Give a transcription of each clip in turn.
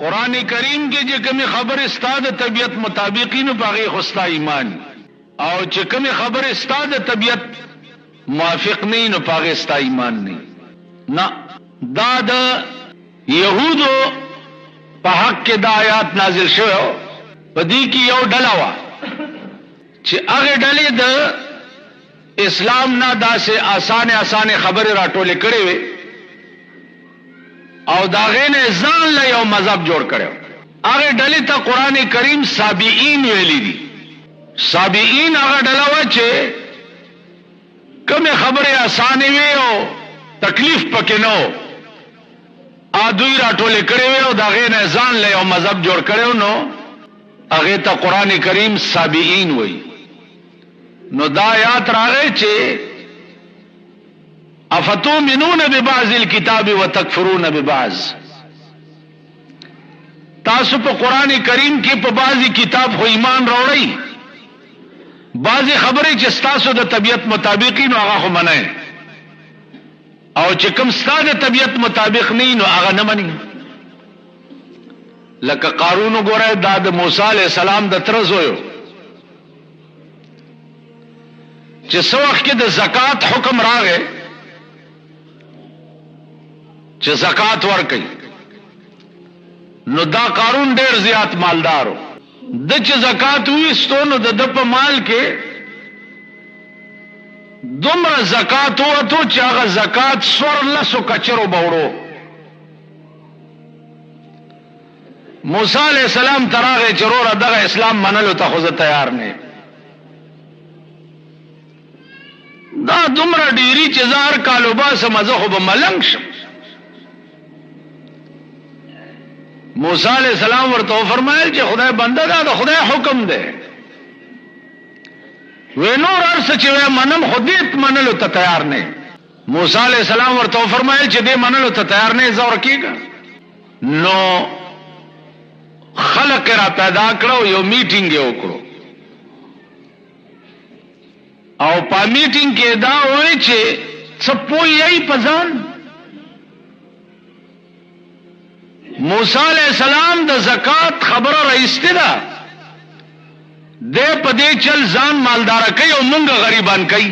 قرآن کریم کې چې کومه خبر استاد طبیعت مطابقین په هغه خوستا ایمان او چې کومه خبر استاد طبیعت موافق نه نو په هغه ستا ایمان نه دا د يهودو په حق کې د آیات نازل شوه په دې کې یو ډله وا چې هغه ډلې د اسلام نه داسې اسانه خبره راټولې کړې وي او دا غینه ځان له یو مذهب جوړ کړو. هغه ډلې ته قران کریم سابعین ویلي دي. سابعین هغه ډله و چې کومه خبره اسانه وي او تکلیف پکې نه و ا دوی راټولې کړې وي او دا غینه ځان له یو مذهب جوړ کړو نو هغه ته قران کریم سابعین وایي. نو دا یاد راغی چې افتؤمنون ببعض الكتاب وتکفرون ببعض. تاسو په قران کریم کې په بعضی کتاب خو ایمان راوړی بعضی خبرې چې تاسو د طبیعت مطابق نو هغه خو منئ او چې کوم ستاسو د طبیعت مطابق نه نو هغه نه منئ. لکه قارون وګوره دا د موسی علی السلام د ترزویو چې څو وخت کې د زکات حکم راغی چې زکات ورکړي نو دا قارون ډیر زیات مالدارو د چې زکات وېستو نو د په مال کې دومره زکات وته چې هغه زکات سور لسو کچرو بورو. موسی علیہ السلام تراغه چرور دغه اسلام منلو ته خو تیار نه دا دومره ډیری چې زار کالو با سمزه خو به ملنګ شم. موسی علیہ السلام ورته فرمایل چې خدای بنده دا د خدای حکم دی ونور ارس چې منم خودیت منلو ته تیار نه. موسی علیہ السلام ورته فرمایل چې دې منلو ته تیار نه زور کیږي. نو خلق را پیدا کړو یو میټینګ یو کړو او په میټینګ کې دا وایي چې څه پوي پځان. موسی علیہ السلام د زکات خبره راځته ده د په دې چل ځان مالدار کوي او مونږ غریبان کوي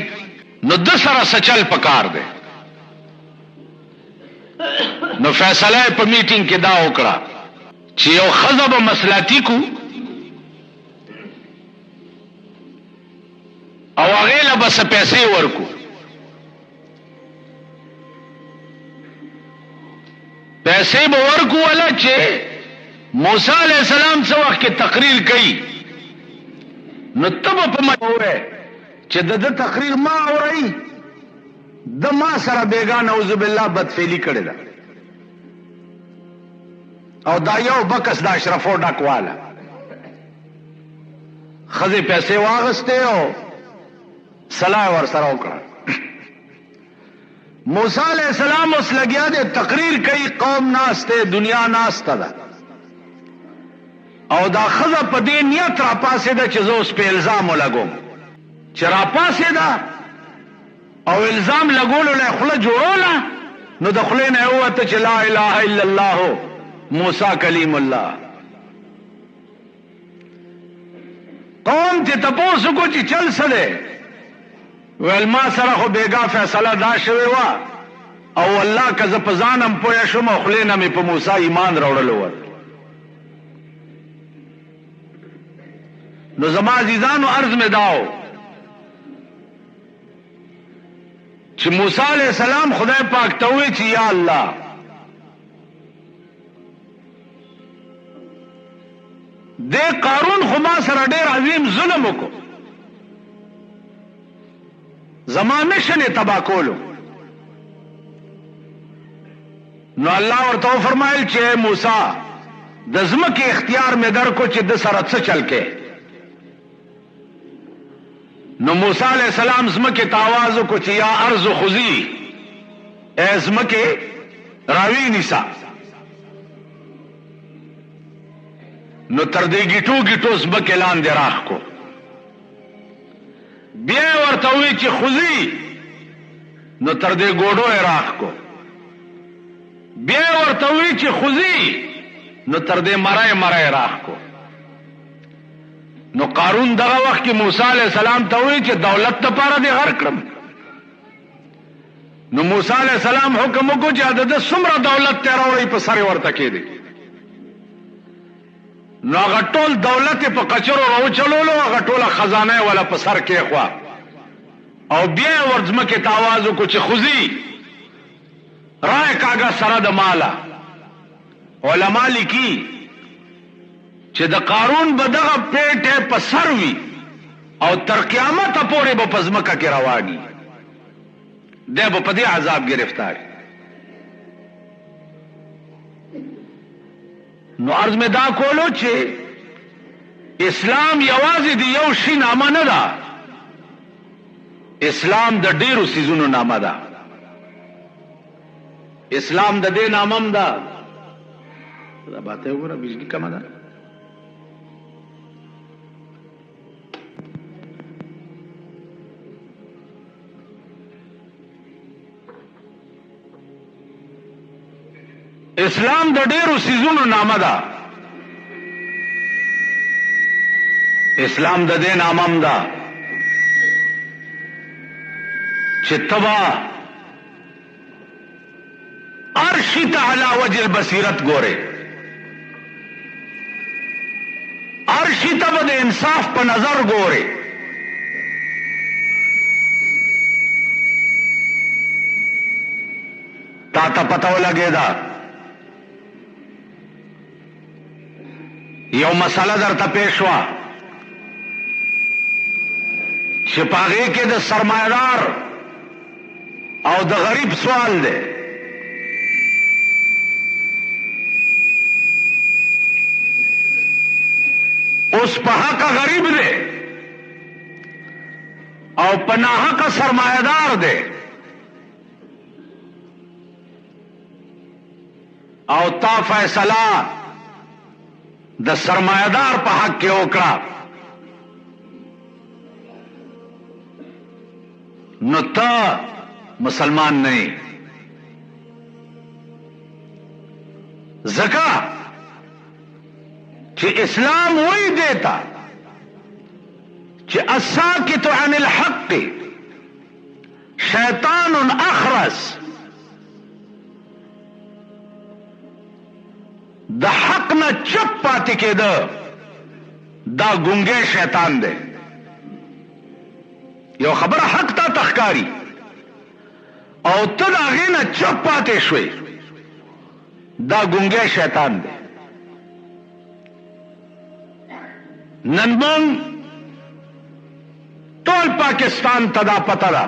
نو د سره سچل پکار دی. نو فیصله په میټینګ کې دا وکړه چې یو خزب مسلاتی کو او هغه له بس پیسې ورکو. پیسې به ورکو ولا چې موسی علیہ السلام څو وخت کې تقریر کړي نو تب په ما وره چې د تقریر ما اوري د ما سره بیگا نعوذ بالله بدفعلی کړي دا او دا یو بکس د اشرفو ډکواله خزه پیسې واغسته او صلاح ور سره وکړه. موسی علیہ السلام اوس لګیا دې تقریر کوي قوم ناسته دنیا ناسته ده او دا خزه په دې نیت را پاسه ده چې زه اوس په الزام ولګوم چې را پاسه ده او الزام لګولو له خله جوړوله نو د خله نه وته چې لا اله الا الله موسی کلیم الله. قوم ته تاسو کو چې چل سره ویل ما سره خو بیگا فیصله دا شوی وا او الله که ز پزانم پویا شم خلینا می په موسی ایمان راوړل و. نو زما عزیزانو عرض می داو چې موسی علیہ السلام خدای پاک ته وی چې یا الله دې قارون خو ما سره ډېر عظیم ظلم وکړ زمانه شنه تبا کولو. نو الله ورته فرمایل چې موسی د زمکه اختیار مې درکو چې د سره څه چل کې. نو موسی علیہ السلام زمکه تاواز کو چې یا ارض خذی ازمکه راوی نسا. نو تر دې گیټو زمکه لاندې راخ کو بیا ورته وی چې خذی نو تر دې ګوډو راخ کو بیا ورته وی چې خذی نو تر دې مرای راخ کو. نو قارون دغه وخت کې موسی علیہ السلام ته وی چې دولت لپاره دې غر کړم. نو موسی علیہ السلام حکم وکړو چې د څومره دولت ته راوړی په سر ورته کېدی. نو هغه ټول دولت په کچرو راوچلولو، هغه ټوله خزانه ولا په سر کې خوا او بیا ورځمکه ته आवाज وکړو چې خوځي رای کاغه سره د مالا. علما لیکي چې د قارون به دغه پیټه په سر وي او تر قیامت پورې به په ځمکه کې رواني، دی به په دې عذاب گرفتار. نو عرض میں دا کولو چې اسلام یوازې د یو شي نامه نه ده، اسلام د ډیرو سيزونو نامه ده. اسلام د دې نامم ده. دا باته وګوره بجلی کمه ده. اسلام د ډیرو سيزونو نامه ده. اسلام د دې نامم ده چې تبا عرشی تعالی وجه البصیرت ګوره، عرشی تبا د انصاف په نظر ګوره. تا ته پته ولګی دا یو مسله درته پیښ وه چې په هغې کې د سرمایدار او د غریب سوال دی. اوس په حق غریب دی او په ناحق سرمایدار دی، او تا فیصله د سرمایدار په حق کې وکړه، نو ته مسلمان نه یې. ځکه چې اسلام وی دیتا چې الساکت عن الحق شیطان اخرس، د حق نه چپ پاتې کېده دا ګونګی شیطان دی. یو خبره حق تا تخکاری او ته د هغې نه چپ پاتې شوې، دا ګونګی شیطان دی. نن مونږ ټول پاکستان ته دا پته ده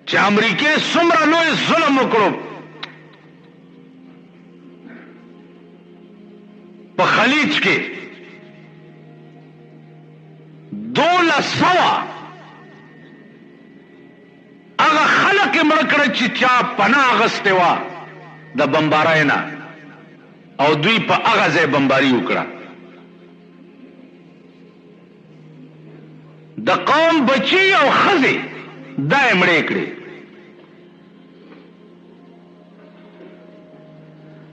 چې امریکې څومره لوی ظلم وکړو په خلیج کې. 1200 هغه خلک یې مړه کړه چې چا پناه اخیستې وه د بمبارۍ نه، او دوی په هغه ځای بمباري وکړه. د قوم بچي او ښځې دا یې مړې کړې.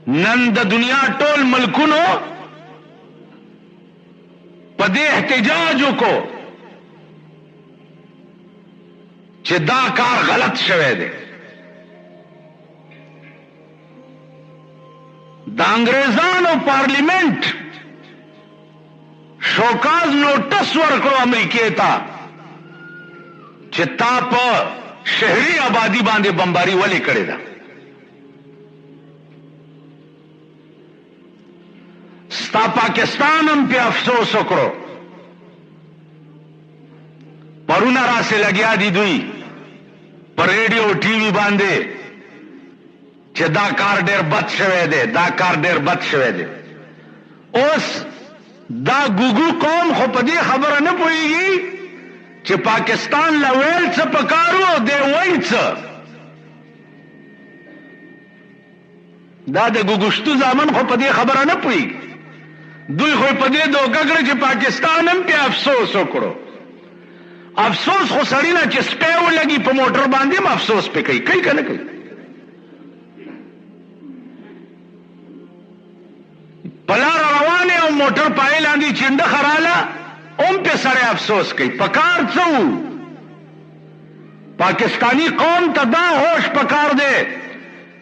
نن د دنیا ټول ملکونو په دې احتجاج وکړو چې دا کار غلط شوی دی. د انګریزانو پارلیمنت شوکاز نوټس ورکړو امریکې ته چې تا په شهري آبادی باندې بمباري ولې کړې ده. ستا پاکستان هم پہ افسوس وکړو. پرونه راسې لګیا دي دوی په ریډیو ټي وي باندې چې دا کار ډېر بد شوی دی، دا کار ډېر بد شوی دی. اوس دا ګوګو قوم خو په دې خبره نه پوهېږي چې پاکستان له ویل څه پکارو دی وایي څه. دا د ګوګشتو زامن خو په دې خبره نه پوهېږي. دوی خو په دې دوکه کړه چې پاکستان هم پې افسوس وکړو. افسوس خو سړی نه چې سپی ولګي په موټر باندې هم افسوس پې کوي که نه کوي. پلار روانه او موټر پای لاندې چنده خراله اوم په سره افسوس کوي. پکار څو پاکستانی قوم ته دا هوش پکار دی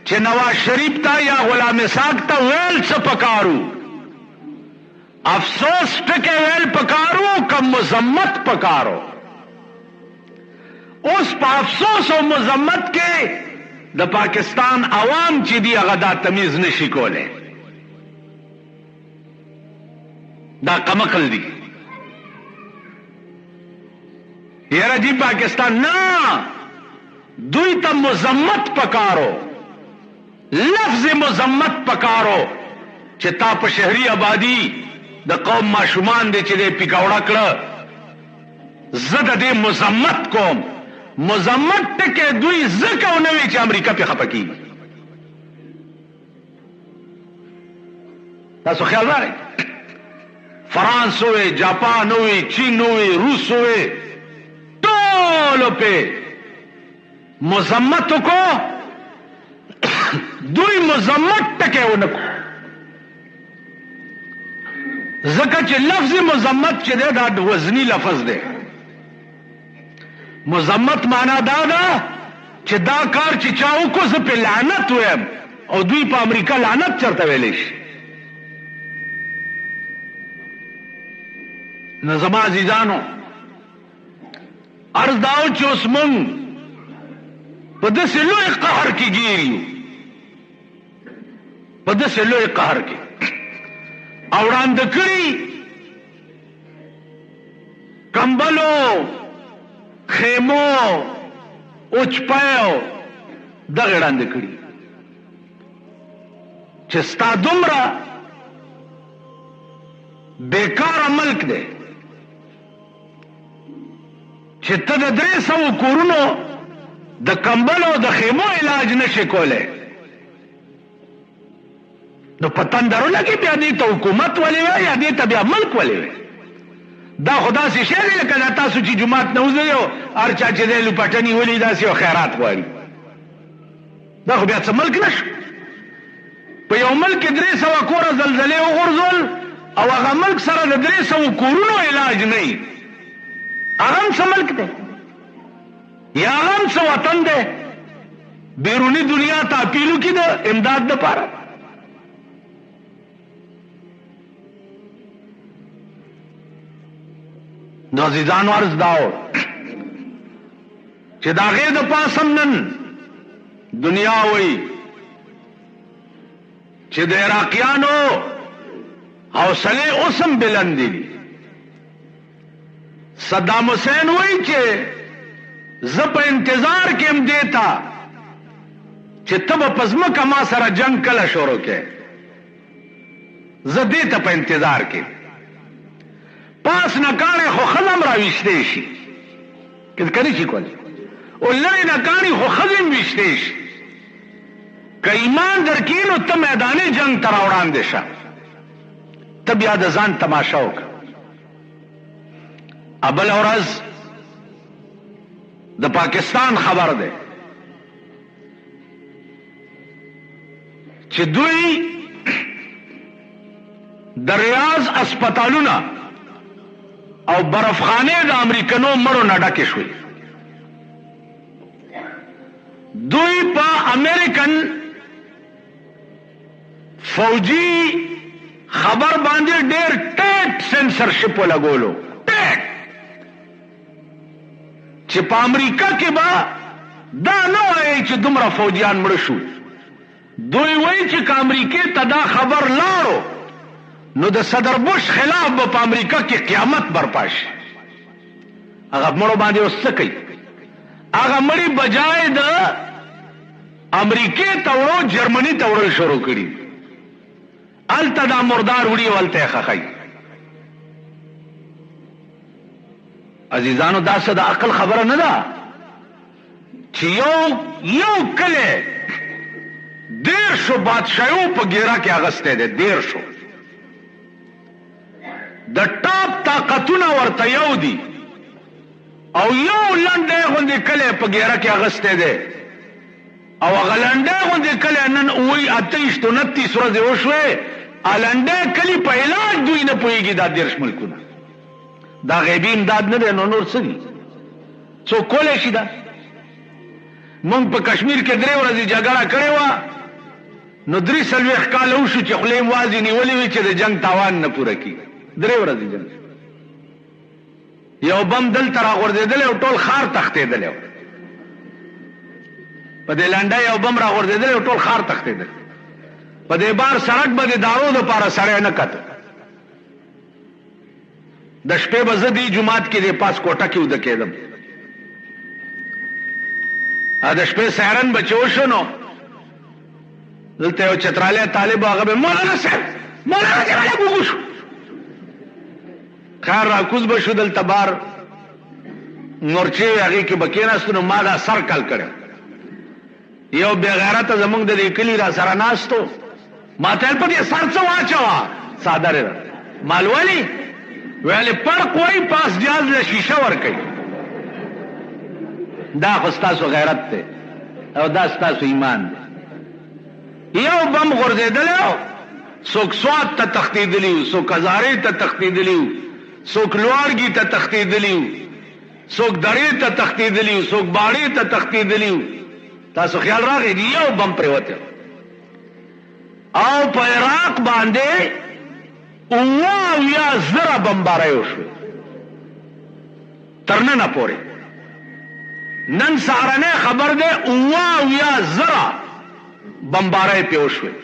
چې نواز شریف ته یا غلام اسحاق ته ویل څه پکارو، افسوس ټکه ویل پکارو کم مذمت پکارو. اوس په افسوس او مذمت کې د پاکستان عوام چې دی هغه دا تمیز نشي کوله. دا کمقل دی یاره جی پاکستان نه، دوی ته مذمت پکارو، لفظ مذمت پکارو چې تا په شهري آبادی د قوم ماشومان دی چې دی پیکاوړه کړه، زه د دې مذمت کوم. مذمت ټکه دوی ځکه ونه وی چې امریکا په خپه کیږي. تاسو خیال لرئ فرانس ہوئے، جاپان ہوئے، چین ہوئے، روس ہوئے، ټولو په مذمت کو دوی مذمت ټکه ونه کو، ځکه چې لفظ مذمت چې دی دا وزنی لفظ دی. مذمت معنا دا ده چې دا کار چې چا وکړو زه په لعنت ویم، او دوی په امریکا لعنت چرته ویلی شي. نو زما عزیزانو عرض داو چې اوس مونږ په داسې لوی قهر کې ګیر یو، په داسې لوی قهر کې او وړاندې کړي کمبلو، خیمو، اوچپیو دغه وړاندې کړي چې ستا دومره بیکاره ملک دی چې ته د 300 کورونو د کمبلو د خیمو علاج نشي کولی، نو په تندرو لګي بیا دې ته حکومت ولې وی یا دې ته بیا ملک ولې وی؟ دا خدا سي شی دی لکه تاسو چې جماعت نه وځئ او هر چا چې دی لوپټني ولي داسې او خیرات غواړي، دا خو بیا څه ملک نشو. په یو ملک کې 300 کوره زلزلې وغورځول او هغه ملک سره د 300 کورونو علاج نه وي، هغه هم څه ملک دی یا هغه هم څه وطن دی؟ بیرونی دنیا ته اپیلو کې د امداد دپاره. نو عزیزانو عرض داو چې د هغې د پاسم نن دنیا وی چې د عراقیانو حوصله اوسم بلند دي. صدام حسین وی چې زه په انتظار کې هم دیتا چې ته به په ځمکه ما سره جنگ کله شروع کې، زه دیتا په انتظار کې. پاس نکاڼې خو ښځه هم راویشتی شي که نه شي کولی، او لرې نکاڼې خو ښځې هم ویشتی شي. که ایمان درکړي نو ته میداني جنگ ته راوړاندې شه، ته بیا د ځان تماشه وکړه. بله ورځ د پاکستان خبر دی چې دوی د ریاض اسپتالونه او برفخانه د امریکنو مړو نه ډکې شوې. دوی په امریکن فوجي خبر باندې ډېر ټیټ سنسرشپ ولګولو، ټیټ چې په امریکا کې به دا نه وایي چې دومره فوجیان مړه شو. دوی وایي چې که امریکې ته دا خبر لاړو نو د صدر بوش خلاف به په امریکا کې قیامت برپا شي. هغه مړو باندې اوس څه کوي؟ هغه مړي بجای د امریکې ته وړو جرمني ته وړل شروع کړي، هلته دا مردار وړي او هلته یې ښخوي. عزیزانو دا څه د عقل خبره نه ده چې یو کلی 150 بادشاهیو په ګیره کې اغستی دی، 150 د ټاپ طاقتونه ورته یو دي او یو لنډی غوندې کلی په ګیره کې اغستی دی، او هغه لنډی غوندې کلی نن 28 29 ورځې وشوې النډه کلی په علاج دوی نه پوهیږي دا 10 ملکونه دا غیبی امداد نه دی نو نور څه دي څوک کولی شي دا مونږ په کشمیر کې 3 ورځې جګړه کړې وه نو 43 کاله وشو چې خولې م وازې نیولې وي چې د جنگ تاوان نه پوره کړي 3 ورځې جنګ یو بم دلته راغورځېدلی او ټول ښار تښتېدلی په دې لنډه یو بم راغورځېدلی او ټول ښار تښتېدلی په دې بار سړک به د دارو دپاره سړی نه کته د شپې به زه دې جومات کې د پاس کوټه کې وده کېدم د شپې سیرن به چې وشو نو دلته یو چترالی طالب هغه به مولانا صاحب مولانا صاحب هلک وګوشو خیر راکوز به شو دلته بار مورچې وې هغې کې به کېناستو نو ما دا سر کل کړی یو بېغیرته زمونږ د دې کلي را سره ناستو ما ته په دې سر څه واچوه څادر یې مال ولې ویلې فرق وایي پاس جاز له شیشه ورکوي دا خو ستاسو غیرت دی او دا ستاسو ایمان دی یو بم غورځېدلی و څوک سوات ته تښتېدلي وو څوک هزارې ته تښتېدلي وو څوک لوارګي ته تښتېدلي وو څوک درې ته تښتېدلي وو څوک باړې ته تښتېدلي وو تاسو خیال راغی دی یو بم پرېوتی او په عراق باندې 78,000 بمبارۍ وشوې تر ننه پورې نن سهارنی خبر دی 78,000 بمبارۍ پې وشوې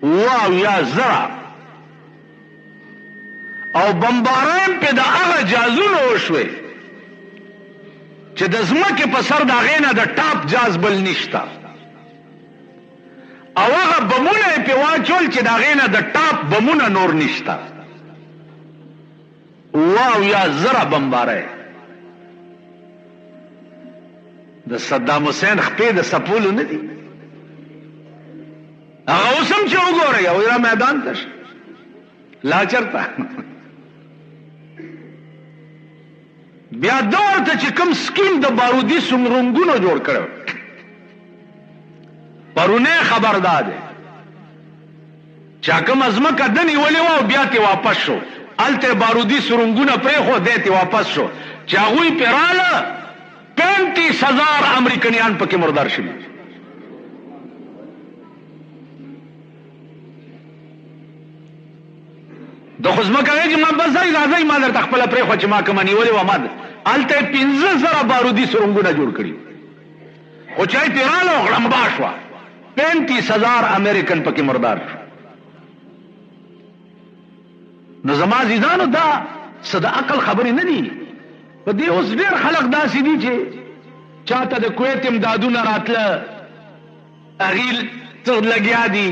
78,000 او بمبارۍ پې د هغه جازونو وشوې چې د ځمکې په سر د هغې نه د ټاپ جاز بل نشته او هغه بمونه یې پې واچول چې د هغې نه د ټاپ بمونه نور نشته 78,000 بمبارۍ د صدام حسین خپې د سپولو نه دي هغه اوس هم چې وګورئ او را میدان ته شه لا چرته بیا دا ورته چې کوم سکیم د بارودي سمرنګونو جوړ کړی پرونه خبر داده چا کومه ځمکه ده نیولې وه او بیا ترې واپس شو هلته بارودي سرنګونه پرېښود دی ترې واپس شو چې هغوی پرې راله 35,000 امریکنیان پکې مردار شوي د خو ځمکه وایي چې ما بس ځئ راځئ ما درته خپله پرېښوه چې ما کومه نیولې وه ما هلته یې 15,000 بارودي سرنګونه جوړ کړي خو چې یې پرې راله او غړمبا شوه 35,000 امریکن پکې مردار شو نو زما عزیزانو دا څه د عقل خبرې نه دي په دې اوس ډېر خلک داسې دي چې چاته د کویت امدادونه راتله هغې لګیا دي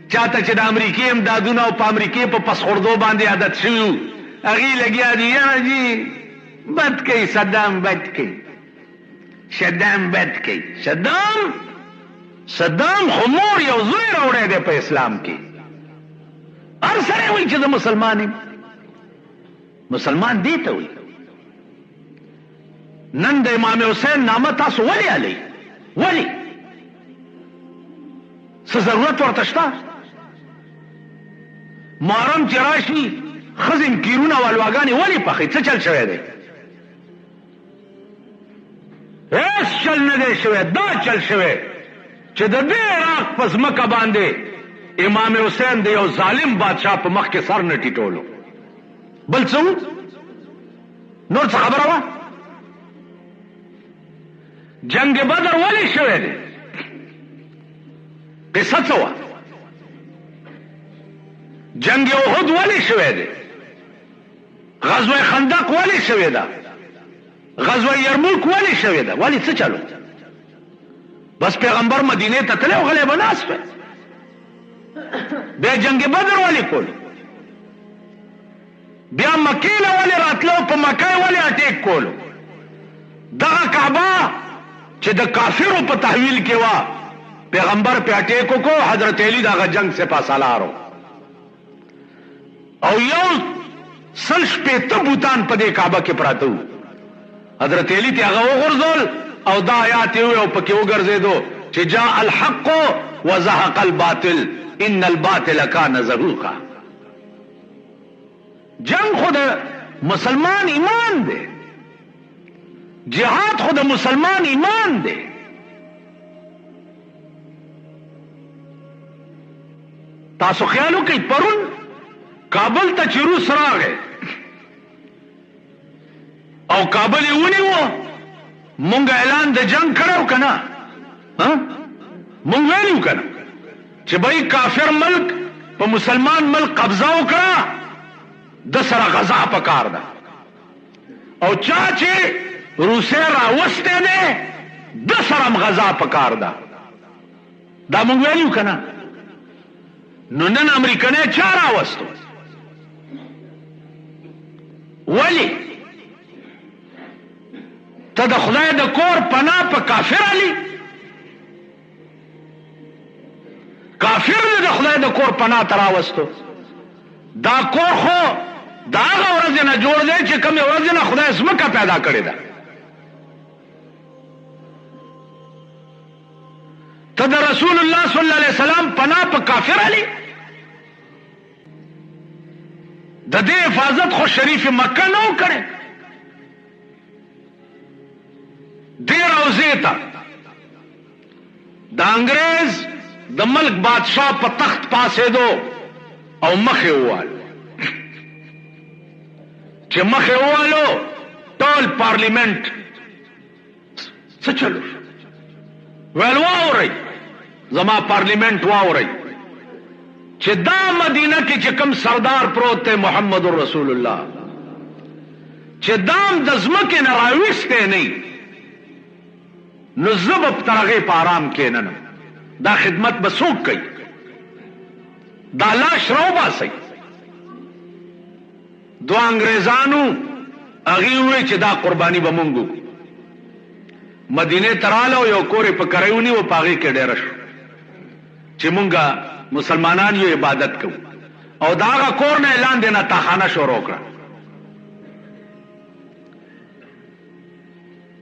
چاته چې د امریکې امدادونه او په امریکې په پسخوردو باندې عادت شوي وو هغې لګیا دي یاره جي بد کوي صدام بد کوي صدام بد کوي صدام خو مور یو زوی راوړی دی په اسلام کې هر سړی وایي چې زه مسلمان یم مسلمان دې ته وایي نن د امام حسین نامه تاسو ولې علئ ولې څه ضرورت ورته شته محرم چې راشي ښځې کیرونه او الواګانې ولې پخوي څه چل شوی دی هېڅ چل نه دی شوی دا چل شوی چې د دې عراق په ځمکه باندې امام حسین د یو ظالم بادشاه په مخ کې سر نه ټیټولو بل څه نور څه خبره وه جنگ بدر ولې شوی دی قصه څه وه جنگ احد ولې شوی دی غزوه خندق ولې شوی ده غزوه یرموک ولې شوی ده ولې څه چلو بس پیغمبر مدینه ته تللی او غلی به ناست وی بیا جنگ بدر ولې کول بیا مکې له ولې راتلو په مکه یې ولې اټیک کولو دغه کعبه چې د کافرو په تحویل کې وه پیغمبر پې اټیک وکړو حضرت علی د هغه جنگ سپاسالارو او یو 160 بوتان په دې کعبه کې پراته وو حضرت علی ته هغه وغورځول او دا آیات یې او پکې وګرځېدو چې جاء الحق وزهق الباطل ان الباطل کان زهوقا. جنگ خود مسلمان ایمان دے، جہاد خود مسلمان ایمان دے. تاسو خیالو کئی پرون کابل تا چې روس راغی او کابل یې ونیو، مونږ اعلان د جنگ کړو کنه، مونږ ویلو کنه چې بھئی کافر ملک په مسلمان ملک قبضه وکړه، د سره غزا پکار ده. او چا چې روسیه راوسته ده د سره غزا پکار ده. دا مونږ ویلو کنه. نو نن امریکنه چا راوستو؟ ولی ته د خدای د کور پناه په کافر علی؟ کافر د خدای د کور پناه ته راوستو. دا کور خو دا هغه ورځ نه جوړ دی چې کومه ورځ نه خدای ځمکه پیدا کړې ده. ته د رسول الله صلی الله علیه وسلم پناه په کافر علی؟ د دې حفاظت خو شریف مکه نو کړي. دې روزه ته د انګريز د ملک بادشاہ په تخت پاسې دو او مخه ووال چې مخه ووالو ټول پارلیمنت څه چلو ویل واورئ زما پارلیمنت واورئ چې دا مدینه کې چې کوم سردار پروت دی محمد رسول الله چې دام د ځمکې نه راویستی نه نو زه به تر هغې په آرام کښېننم. دا خدمت به څوک کوي؟ دا لاش راوباسئ. دو انګریزانو هغې وویل چې دا قرباني به مونږ وکړو. مدینې ته راغله یو کور یې په کرۍ ونیو، په هغې کې ډېره شو چې مونږ مسلمانان یو عبادت کوو. او دا هغه کور نه اعلان دی نتاخانه شروع کړه.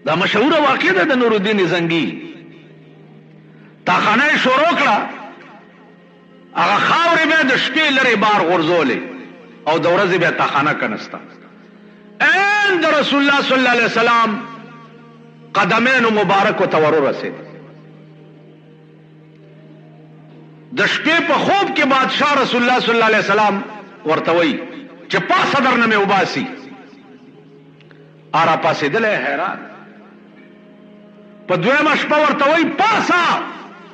دا مشهوره واقعه ده د نور الدین زنگي. تاخانه شروع کړه، هغه خاورې به د شپې لرې بار غورځولې او د ورځې به تاخانه کنسته. د رسول الله صلی الله علیه وسلم قدمین مبارک ته ورسېد. د شپې په خوب کې بادشاہ رسول الله صلی الله علیه وسلم ورته وایي چې پاسه درنه مې وباسي. را پاسېدلی حیران. په دویمه شپه ورته وایي پاسه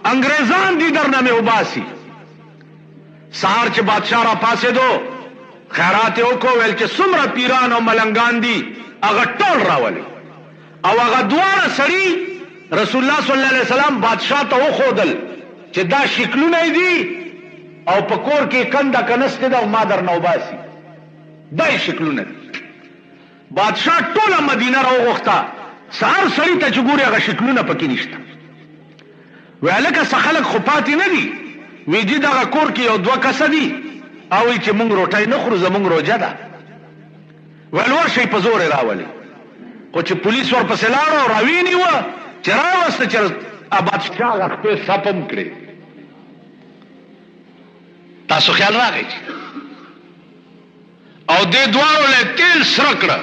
انګریزان دي درنه مې وباسي. سهار چې بادشاہ را پاسېدو خیرات یې وکړو، ویل چې څومره پیران او ملنګان دي هغه ټول راولي. او هغه دواړه سړي رسول الله صلی الله علیه وسلم بادشاہ ته وښودل چې دا شکلونه دي او په کور کې کنده کنسته ده او ما درنه وباسي. دا شکلونه دي. بادشاہ ټوله مدینه راوغوښته. سهار سړي ته چې ګوري هغه شکلونه پکې نشته. وی هلکه څه خلک خو پاتې نه دي. وی جي دغه کور کې یو دوه کسه دي او وی چې مونږ روټۍ نه خورو، زمونږ روژه ده. ویل ورشئ په زور یې راولي. خو چې پولیس ورپسې لاړو او راوینیوه چې راوسته چې بادشاہ هغه خپې سپم کړې. تاسو خیال راغی او دې دواړو له تیل سره کړه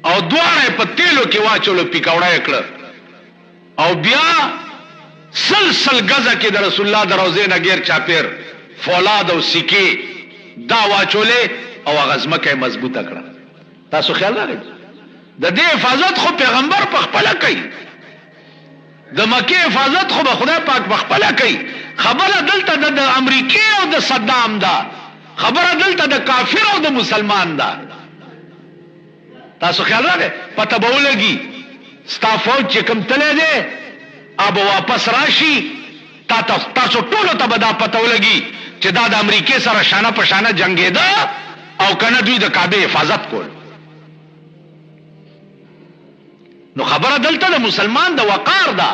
او دواړه په تیلو کې واچولو، پیکوړه یې کړه او بیا سلسل غزه کې د رسول الله د روضې نه غیر چاپیر فولاد او سکې دا واچولې او هغه ځمکه مضبوطه کړه. تاسو خیال راغی د دې حفاظت خو پیغمبر په خپله کوي، د مکې حفاظت خو به خدای پاک په خپله کوي. خبره دلته د امریکې او د صدام ده، خبره دلته د کافر او د مسلمان ده. تاسو خیال راغی پته به ولګي ستا فوج چې کوم تللی دی اب واپس راشي، تاسو ټولو ته به دا پته ولګي چې دا د امریکې سره شانه په شانه جنګېده او کنه دوی د کعبې حفاظت کول. نو خبره دلته د مسلمان د وقار ده،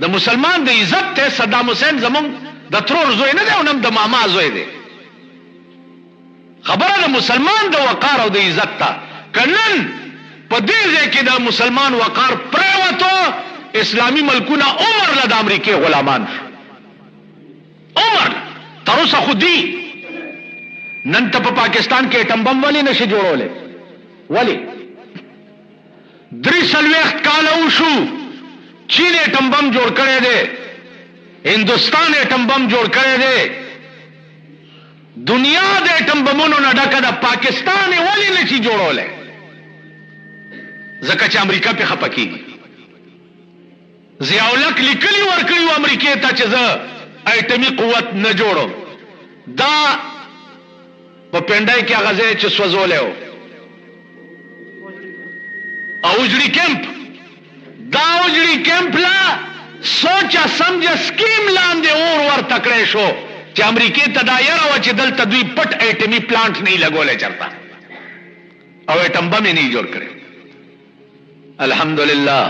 د مسلمان د عزت ته. صدام حسین زمون د ترور زوی نه دی او نم د ماما زوی دی. خبره د مسلمان د وقار او د عزت ته. کنن په دې ځای کې د مسلمان وقار پریوتو، اسلامی ملکونه عمر له د امریکې غلامان شو، تر اوسه خو دی نن ته په پاکستان کې اټم بم ولې نشي جوړولې؟ ولې 43 کاله وشو چین اټم بم جوړ کړی دی، هندوستان اټم بم جوړ کړی دی، دنیا د اټم بمونو نه ډکه ده، پاکستان یې ولې نشي جوړولی؟ ځکه چې امریکا پې خفه کېږي. ضیاءالحق لیکلي ورکړي وو امریکې ته چې زه ایټمي قوت نه جوړم. دا په پنډای کې هغه ځای چې سوځولی و اوجړي کیمپ، دا اوجړي کیمپ لا سوچه سمجه سکیم لاندې اور ورته کړی شو چې امریکې ته دا یره وه چې دلته دوی پټ ایټمي پلانټ نه لګولی چرته او ایټم بم یې نه جوړ کړی. الحمدلله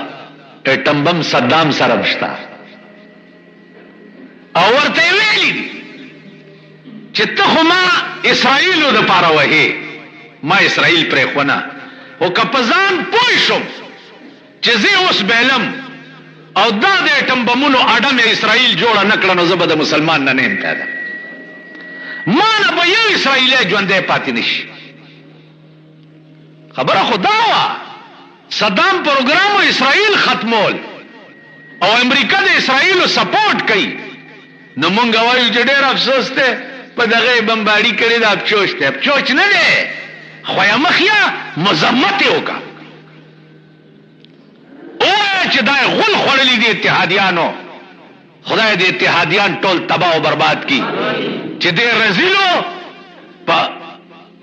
ایټم بم صدام سره شته او ورته یې ویلي دي چې ته خو ما اسرائیلو دپاره وهې، ما اسرائیل پرېښونه، خو که په ځان پوه شم چې زه اوس بیلم او دا د ایټم بمونو اډم اسرائیل جوړه نه کړه نو زه به د مسلمان نه یم پیدا، ما نه به یو اسرائیلی ژوندی پاتې نشي. خبره خو دا وه صدام پروګرام اسرائیل ختمول او امریکا د اسرائیلو سپورټ کوي. نو مونږ وایو چې ډېر افسوس دی په دغه بمباري کړې ده، افچوچ دی. افچوچ نه دی، خویه مخیه مذمت یې وکړه، اووایه چې دا یې غول خوړلي دي اتحادیانو، خدای دې اتحادیان ټول تباه او برباد کړي چې دې رزیلو په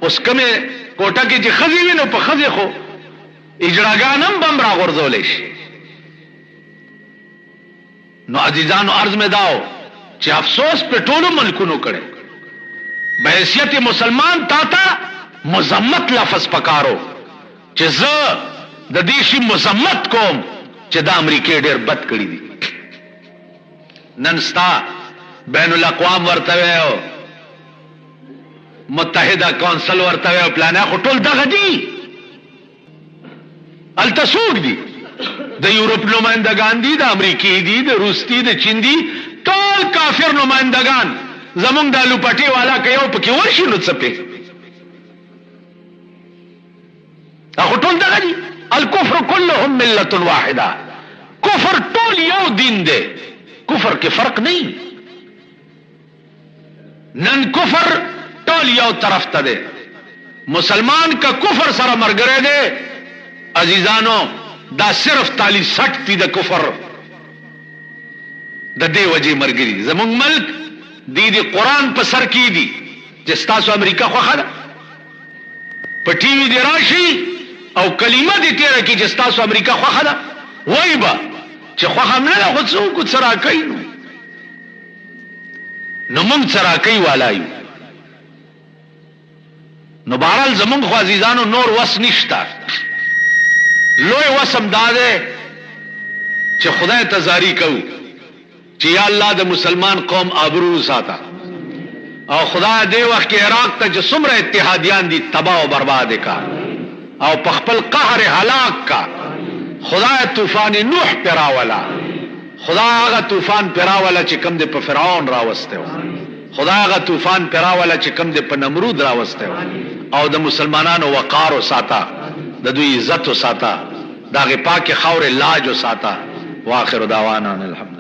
اوس کومې کوټه کې چې ښځې وي نو په ښځې خو اجراګان هم بم راغورځولی شي. نو عزیزانو عرض مې داو چې افسوس په ټولو ملکونو کړی، بحیثیت مسلمان تا ته مذمت لفظ پکارو چې زه د دې شي مذمت کوم چې دا امریکې ډېر بد کړي دي. نن ستا بین الاقوام ورته ویو، متحده کونسل ورته ویو، پلانه خو ټول دغه دي، هلته څوک دي؟ د یورپ نمایندگان دي، د امریکې دي، د روس دي، د چین دي، ټول کافر نمایندگان زمونږ د الوپټې والا که یو پکې ورشي نو څه پې خو ټول دغه دي. الکفر کلهم ملت واحده، کفر ټول یو دین دی، کفر کې فرق نه. نن کفر ټول یو طرف ته دی، مسلمان که کفر سره مرګری دی عزیزانو دا صرف تالی سټ دی د کفر د دې وجې مرګري. زمونږ ملک دی قرآن په سر کې دي چې ستاسو امریکا خوښه ده، په ټي وي دې راشي او کلمه دې تیره کړي چې ستاسو امریکا خوښه ده، وایي به چې خوښه هم نه ده خو څوک څه راکوي نو موږ څه راکوي والا یو. نو بهرحال زمونږ خو عزیزانو نور وس نشته، لوی وسم دا دی چې خدای ته زاری کوو چې یا الله د مسلمان قوم آبرو ساته، او خدای دې وخت کې عراق ته چې څومره اتحادیان دي تباه او برباد کا او په خپل قهر هلاک کا. خدای طوفان نوح پیراولا، خدای هغه طوفان پیراولا چې کم دې په فرعون راوسته، خدای هغه طوفان پیراولا چې کم دې په نمرود راوسته، او د مسلمانانو وقار او ساته، د دوی عزت او ساته، داغه پاک خاور لاج او ساته. واخر دعوانا الحمد